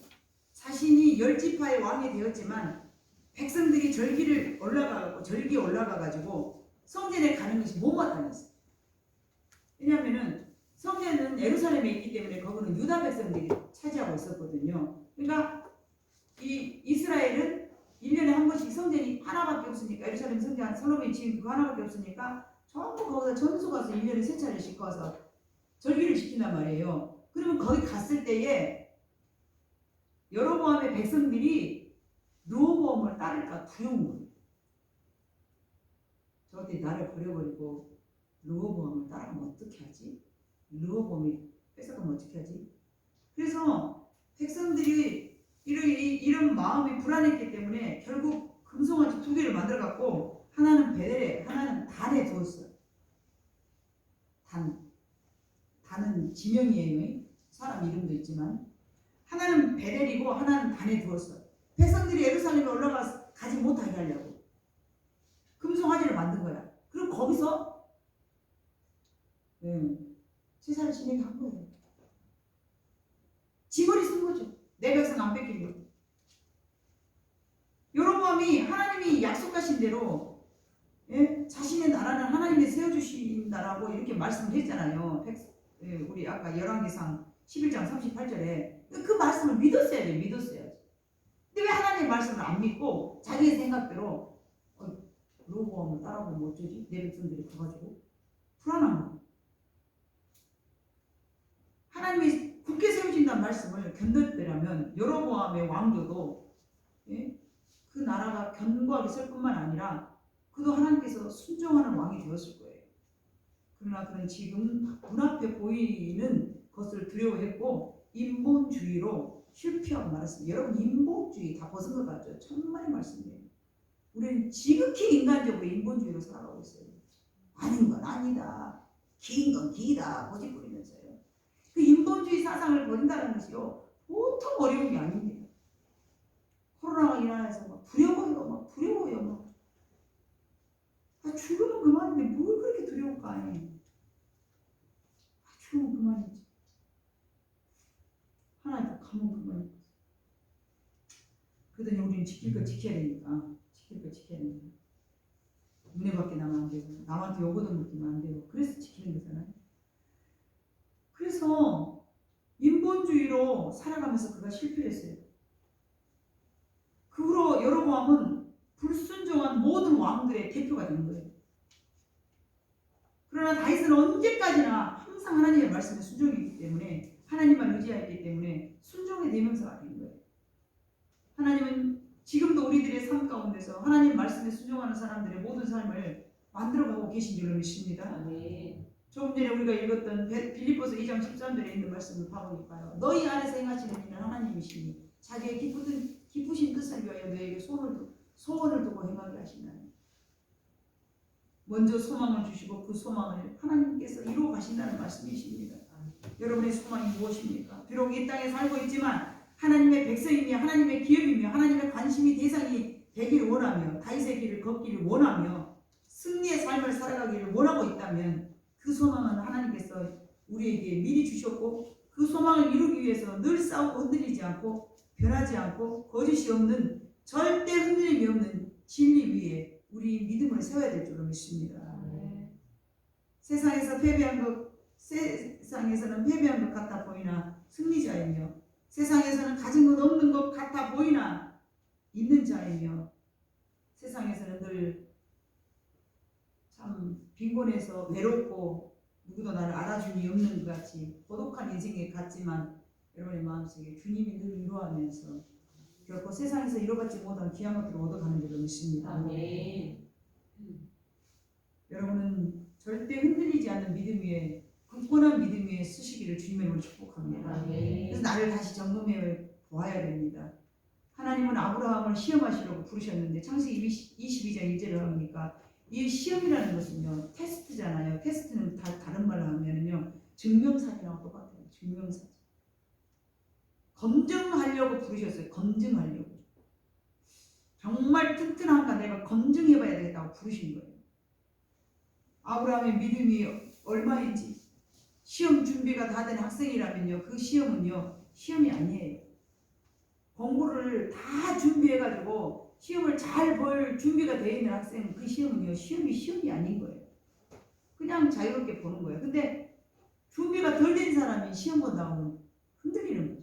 자신이 10지파의 왕이 되었지만 백성들이 절기에 올라가가지고 성전에 가는 것이 못마땅했어요. 왜냐하면은 성전은 예루살렘에 있기 때문에 거기는 유다 백성들이 차지하고 있었거든요. 그러니까 이 이스라엘은 1년에 한 번씩 성전이 하나밖에 없으니까, 예루살렘 성전 솔로몬이 지은 그거 하나밖에 없으니까 전부 거기다 전수 가서 1년에 3차례씩 가서 절기를 지킨단 말이에요. 그러면 거기 갔을 때에 여로보암의 백성들이 르호보암을 따를까 두려운 거예요. 저것들이 나를 버려버리고 르호보암을 따르면 어떻게 하지? 르호보암이 뺏어가면 어떻게 하지? 그래서 백성들이 이런 마음이 불안했기 때문에 결국 금송아지 2개를 만들어갖고 하나는 베델에 하나는 단에 두었어요. 단은 지명이에요. 사람 이름도 있지만 하나는 베델이고 하나는 단에 두었어요. 백성들이 예루살렘에 올라가지 못하게 하려고 금송아지를 만든 거야. 그리고 거기서 제사를 지내게 한 거예요. 지머리 쓴 거죠. 내 백성 안 뺏기려고. 여로보암이 하나님이 약속하신 대로 자신의 나라는 하나님이 세워주신다라고 이렇게 말씀을 했잖아요. 우리 아까 열왕기상 11장 38절에 그 말씀을 믿었어야 돼요. 믿었어야지. 근데 왜 하나님의 말씀을 안 믿고 자기의 생각대로 르호보암을 따라가면 어쩌지? 내 백성들이 가가지고 불안한 거예요. 하나님이 굳게 세워진다는 말씀을 견뎠더라면 여로보암의 왕조도 그 나라가 견고하게 설 뿐만 아니라 그도 하나님께서 순종하는 왕이 되었을 거예요. 그러나 그는 지금 눈앞에 보이는 것을 두려워했고 인본주의로 실패하고 말았습니다. 여러분, 인본주의 다 벗은 것 같죠? 정말 말씀이에요. 우리는 지극히 인간적으로 인본주의로 살아가고 있어요. 아닌 건 아니다, 긴 건 기다 고집부리면서요. 그 인본주의 사상을 버린다는 것이요, 보통 어려운 게 아닙니다. 코로나가 일어나서 막 두려워요. 죽으면 그만인데 뭘 그렇게 두려울까? 죽으면 그만이지. 하나님 가면 그만이지. 그러더니 우리는 지킬 거 지켜야 되니까. 은혜밖에 나면 안 되고 남한테 요구도 묻기면 안 되고, 그래서 지키는 거잖아요. 그래서 인본주의로 살아가면서 그가 실패했어요. 그 후로 여로보암은 불순종한 모든 왕들의 대표가 된 거예요. 그러나 다윗은 언제까지나 항상 하나님의 말씀에 순종했기 때문에, 하나님만 의지하였기 때문에 순종의 대명사가 된 거예요. 하나님은 지금도 우리들의 삶 가운데서 하나님 말씀에 순종하는 사람들의 모든 삶을 만들어가고 계신 줄로 믿습니다. 아멘. 조금 전에 우리가 읽었던 빌립보서 2장 13절에 있는 말씀을 봐보니까요, 너희 안에서 행하시는 이는 하나님이시니 자기의 기쁘신 뜻을 위하여 너에게 소원을 두고 행하게 하신다니. 먼저 소망을 주시고 그 소망을 하나님께서 이루어 가신다는 말씀이십니다. 여러분의 소망이 무엇입니까? 비록 이 땅에 살고 있지만 하나님의 백성이며 하나님의 기업이며 하나님의 관심이 대상이 되기를 원하며 다윗의 길을 걷기를 원하며 승리의 삶을 살아가기를 원하고 있다면 그 소망은 하나님께서 우리에게 미리 주셨고 그 소망을 이루기 위해서 늘 싸우고 흔들리지 않고 변하지 않고 거짓이 없는 절대 흔들림이 없는 진리 위에 우리 믿음을 세워야 될 줄로 믿습니다. 세상에서는 패배한 것 같아 보이나 승리자이며 세상에서는 가진 것 없는 것 같아 보이나 있는 자이며 세상에서는 늘 참 빈곤해서 외롭고 누구도 나를 알아주니 없는 것 같이 고독한 인생에 같지만 여러분의 마음속에 주님이 늘 위로하면서 결코 세상에서 이뤄받지 못한 귀한 것들을 얻어가는 줄로 믿습니다. 아멘. 여러분은 절대 흔들리지 않는 믿음 위에 굳건한 믿음 위에 쓰시기를 주님으로 축복합니다. 아멘. 그래서 나를 다시 점검해 보아야 됩니다. 하나님은 아브라함을 시험하시려고 부르셨는데 창세기 22장 1절을 하니까 이 시험이라는 것은요 테스트잖아요. 테스트는 다른 말로 하면요 증명사진하고 똑같아요. 증명사진. 검증하려고 부르셨어요. 검증하려고. 정말 튼튼한가 내가 검증해봐야 되겠다고 부르신 거예요. 아브라함의 믿음이 얼마인지 시험 준비가 다 된 학생이라면요 그 시험은요 시험이 아니에요. 공부를 다 준비해가지고 시험을 잘 볼 준비가 되어 있는 학생은 그 시험은요 시험이 아닌 거예요. 그냥 자유롭게 보는 거예요. 근데 준비가 덜 된 사람이 시험 본다고 하면 흔들리는 거죠.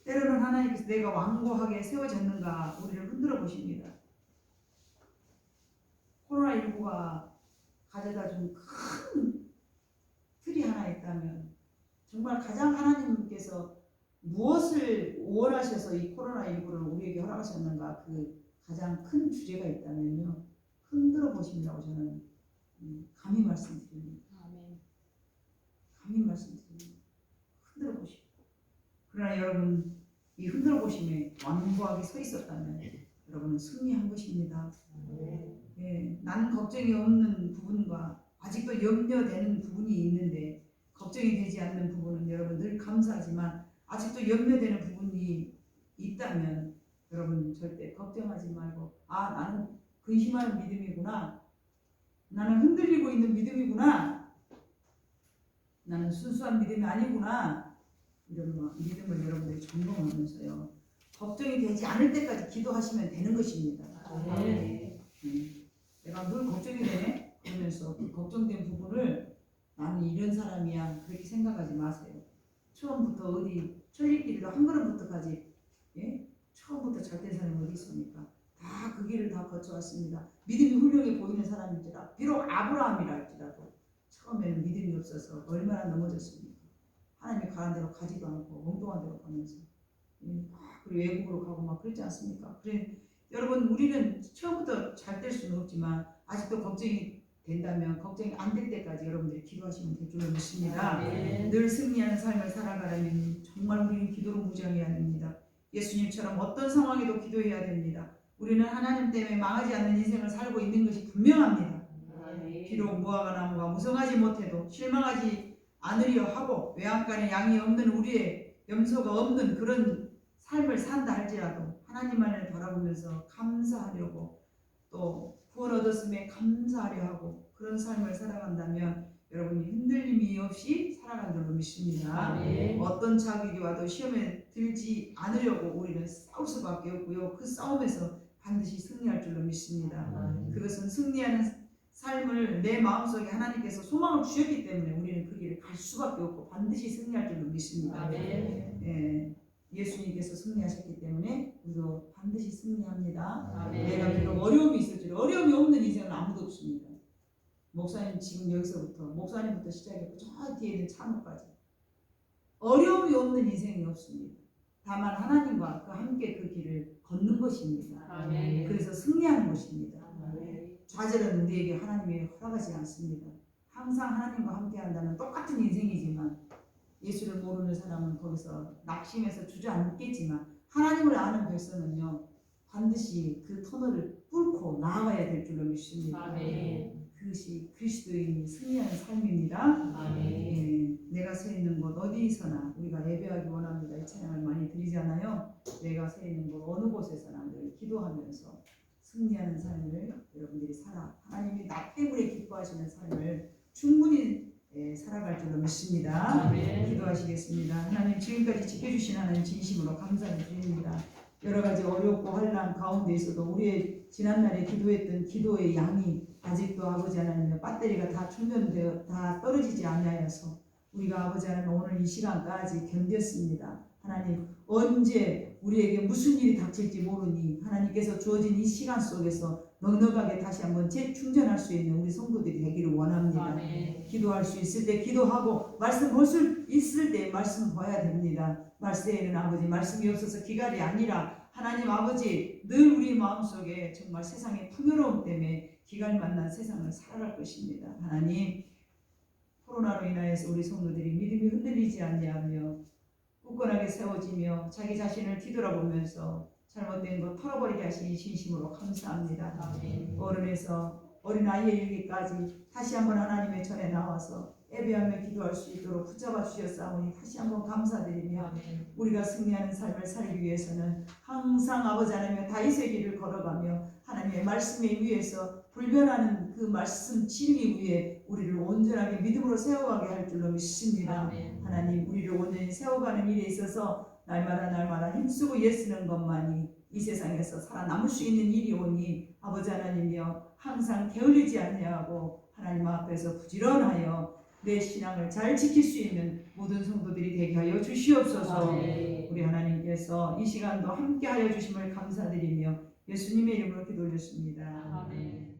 때로는 하나님께서 내가 완고하게 세워졌는가 우리를 흔들어 보십니다. 코로나19가 가져다 준 큰 틀이 하나 있다면 정말 가장 하나님께서 무엇을 원하셔서 이 코로나19를 우리에게 허락하셨는가 그 가장 큰 주제가 있다면요 흔들어 보심이라고 저는 감히 말씀드립니다. 감히 말씀드립니다. 흔들어 보심. 그러나 여러분 이 흔들어 보심에 완고하게 서 있었다면 여러분은 승리한 것입니다. 예, 나는 걱정이 없는 부분과 아직도 염려되는 부분이 있는데 걱정이 되지 않는 부분은 여러분 늘 감사하지만 아직도 염려되는 부분이 있다면 여러분 절대 걱정하지 말고 나는 근심하는 믿음이구나. 나는 흔들리고 있는 믿음이구나. 나는 순수한 믿음이 아니구나. 이런 믿음을 여러분들이 점검하면서요. 걱정이 되지 않을 때까지 기도하시면 되는 것입니다. 내가 늘 걱정이 되네? 그러면서 그 걱정된 부분을 나는 이런 사람이야 그렇게 생각하지 마세요. 처음부터 어디 천리길로 한 걸음부터까지 처음부터 잘된 사람이 어디 있습니까? 다 그 길을 다 거쳐왔습니다. 믿음이 훌륭해 보이는 사람일지라 비록 아브라함이라 할지라도 처음에는 믿음이 없어서 얼마나 넘어졌습니까? 하나님이 가는 대로 가지도 않고 엉뚱한 대로 가면서 그리고 외국으로 가고 막 그렇지 않습니까? 그래 여러분 우리는 처음부터 잘 될 수는 없지만 아직도 걱정이 된다면 걱정이 안 될 때까지 여러분들이 기도하시면 될 줄로 믿습니다. 늘 승리하는 삶을 살아가려면 정말 우리는 기도로 무장해야 됩니다. 예수님처럼 어떤 상황에도 기도해야 됩니다. 우리는 하나님 때문에 망하지 않는 인생을 살고 있는 것이 분명합니다. 비록 무화과 나무가 무성하지 못해도 실망하지 않으려 하고 외양간에 양이 없는 우리의 염소가 없는 그런 삶을 산다 할지라도 하나님만을 바라보면서 감사하려고 또 구원 얻었음에 감사하려 하고 그런 삶을 살아간다면 여러분이 흔들림이 없이 살아간 줄로 믿습니다. 어떤 자극이 와도 시험에 들지 않으려고 우리는 싸울 수밖에 없고요. 그 싸움에서 반드시 승리할 줄로 믿습니다. 그것은 승리하는 삶을 내 마음속에 하나님께서 소망을 주셨기 때문에 우리는 그 길을 갈 수밖에 없고 반드시 승리할 줄로 믿습니다. 예수님께서 승리하셨기 때문에 우리도 반드시 승리합니다. 내가 비록 어려움이 있을지라도 어려움이 없는 인생은 아무도 없습니다. 목사님 지금 여기서부터 목사님부터 시작해서 저 뒤에 있는 찬호까지 어려움이 없는 인생이 없습니다. 다만 하나님과 함께 그 길을 걷는 것입니다. 그래서 승리하는 것입니다. 좌절은 우리에게 하나님이 허락하지 않습니다. 항상 하나님과 함께 한다는 똑같은 인생이지만 예수를 모르는 사람은 거기서 낙심해서 주저앉겠지만 하나님을 아는 백성은요 반드시 그 터널을 뚫고 나아가야 될 줄로 믿습니다. 아멘. 그것이 그리스도인이 승리하는 삶입니다. 아멘. 예, 내가 서 있는 곳 어디서나 우리가 예배하기 원합니다. 이 찬양을 많이 드리잖아요. 내가 서 있는 곳 어느 곳에서나 늘 기도하면서 승리하는 삶을 여러분들이 하나님이 나 때문에 기뻐하시는 삶을 충분히 살아갈 줄로 믿습니다. 아멘. 기도하시겠습니다. 하나님 지금까지 지켜주신 하나님 진심으로 감사를 드립니다. 여러 가지 어렵고 환난 가운데 있어도 우리의 지난날에 기도했던 기도의 양이 아직도 아버지 하나님의 배터리가 다 충전되어 다 떨어지지 않아서 우리가 아버지 하나님 오늘 이 시간까지 견뎠습니다. 하나님 언제 우리에게 무슨 일이 닥칠지 모르니 하나님께서 주어진 이 시간 속에서 넉넉하게 다시 한번 재충전할 수 있는 우리 성도들이 되기를 원합니다. 아멘. 기도할 수 있을 때 기도하고 말씀 볼 수 있을 때 말씀 봐야 됩니다. 말세에는 아버지 말씀이 없어서 기갈이 아니라 하나님 아버지 늘 우리 마음속에 정말 세상의 풍요로움 때문에 기갈 만난 세상을 살아갈 것입니다. 하나님 코로나로 인하여서 우리 성도들이 믿음이 흔들리지 않냐며 굳건하게 세워지며 자기 자신을 뒤돌아보면서 잘못된 것 털어버리게 하시니 진심으로 감사합니다. 아멘. 어른에서 어린아이에 이르기까지 다시 한번 하나님의 전에 나와서 예배하며 기도할 수 있도록 붙잡아 주셨사오니 다시 한번 감사드리며 아멘. 우리가 승리하는 삶을 살기 위해서는 항상 아버지 하나님의 다윗의 길을 걸어가며 하나님의 말씀에 의해서 불변하는 그 말씀 진리 위에 우리를 온전하게 믿음으로 세워가게 할 줄로 믿습니다. 아멘. 하나님 우리를 온전히 세워가는 일에 있어서 날마다 힘쓰고 애쓰는 것만이 이 세상에서 살아남을 수 있는 일이 오니 아버지 하나님이여 항상 게을리지 아니하고 하나님 앞에서 부지런하여 내 신앙을 잘 지킬 수 있는 모든 성도들이 되게 하여 주시옵소서. 아멘. 우리 하나님께서 이 시간도 함께 하여 주심을 감사드리며 예수님의 이름으로 기도 올렸습니다. 아멘.